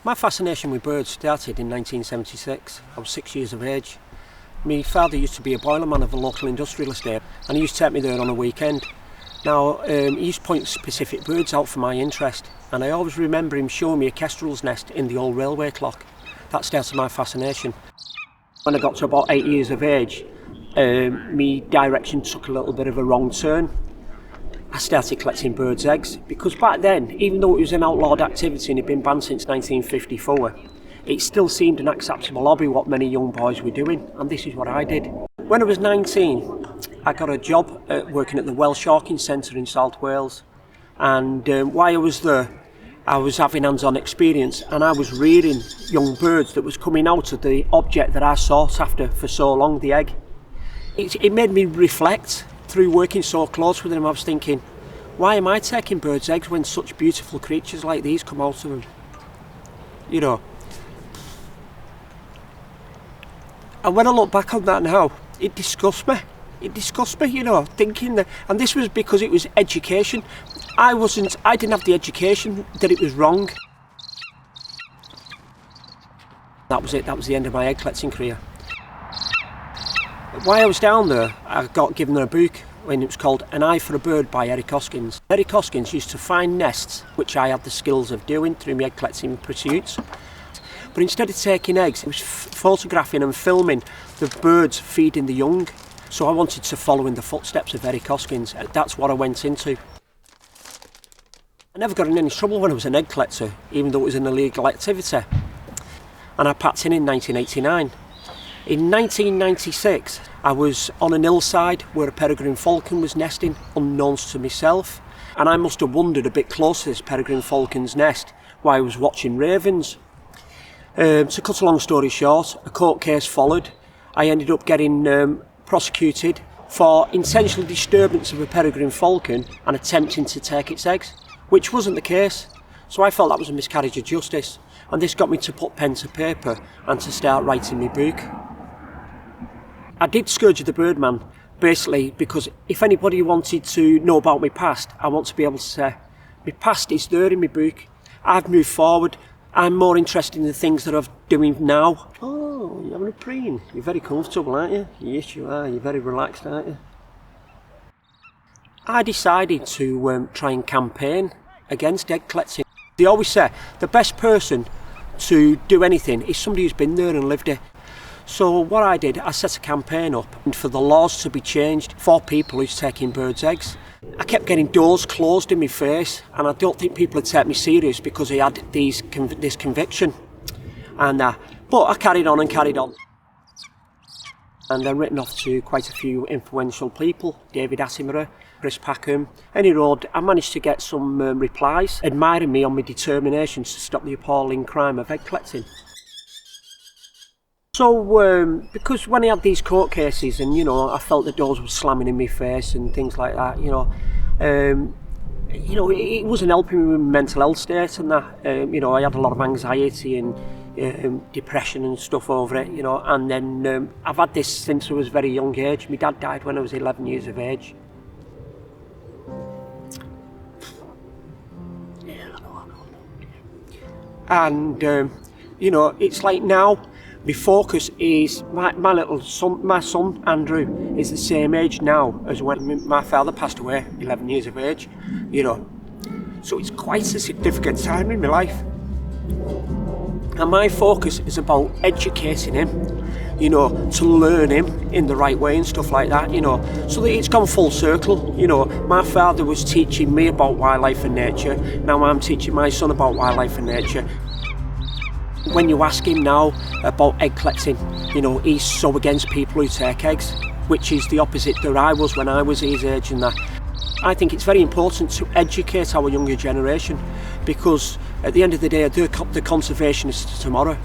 My fascination with birds started in 1976. I was 6 years of age. My father used to be a boilerman of a local industrial estate, and he used to take me there on a weekend. Now, he used to point specific birds out for my interest, and I always remember him showing me a kestrel's nest in the old railway clock. That started my fascination. When I got to about 8 years of age, my direction took a little bit of a wrong turn. I started collecting birds' eggs, because back then, even though it was an outlawed activity and had been banned since 1954, it still seemed an acceptable hobby what many young boys were doing, and this is what I did. When I was 19, I got a job working at the Welsh Hawking Centre in South Wales, and while I was there, I was having hands-on experience, and I was rearing young birds that was coming out of the object that I sought after for so long, the egg. It made me reflect. Through working so close with them, I was thinking, why am I taking birds' eggs when such beautiful creatures like these come out of them? You know. And when I look back on that now, it disgusts me. It disgusts me, you know, thinking that, and this was because it was education. I didn't have the education that it was wrong. That was it, that was the end of my egg collecting career. While I was down there, I got given a book when it was called An Eye for a Bird by Eric Hoskins. Eric Hoskins used to find nests, which I had the skills of doing through my egg collecting pursuits. But instead of taking eggs, it was photographing and filming the birds feeding the young. So I wanted to follow in the footsteps of Eric Hoskins. That's what I went into. I never got in any trouble when I was an egg collector, even though it was an illegal activity. And I packed in 1989. In 1996, I was on an hillside where a peregrine falcon was nesting, unknowns to myself, and I must have wandered a bit close to this peregrine falcon's nest while I was watching ravens. To cut a long story short, a court case followed. I ended up getting prosecuted for intentional disturbance of a peregrine falcon and attempting to take its eggs, which wasn't the case. So I felt that was a miscarriage of justice, and this got me to put pen to paper and to start writing my book. I did Scourge of the Birdman, basically because if anybody wanted to know about my past, I want to be able to say, my past is there in my book. I've moved forward. I'm more interested in the things that I'm doing now. Oh, you're having a preen. You're very comfortable, aren't you? Yes, you are. You're very relaxed, aren't you? I decided to try and campaign against egg collecting. They always say the best person to do anything is somebody who's been there and lived it. So what I did, I set a campaign up for the laws to be changed for people who's taking birds' eggs. I kept getting doors closed in my face, and I don't think people would take me serious because I had this conviction. But I carried on and carried on. And I've written off to quite a few influential people, David Attenborough, Chris Packham. Any road, I managed to get some replies admiring me on my determination to stop the appalling crime of egg collecting. So, because when I had these court cases and, you know, I felt the doors were slamming in my face and things like that, it wasn't helping me with my mental health state and that. I had a lot of anxiety and depression and stuff over it, and then I've had this since I was a very young age. My dad died when I was 11 years of age. Yeah, I know. And, it's like now, my focus is my little son, my son Andrew is the same age now as when my father passed away, 11 years of age, So it's quite a significant time in my life. And my focus is about educating him, to learn him in the right way and stuff like that, so that it's gone full circle. My father was teaching me about wildlife and nature, now I'm teaching my son about wildlife and nature. When you ask him now about egg collecting, he's so against people who take eggs, which is the opposite that I was when I was his age and that. I think it's very important to educate our younger generation because at the end of the day, they're the conservationists tomorrow.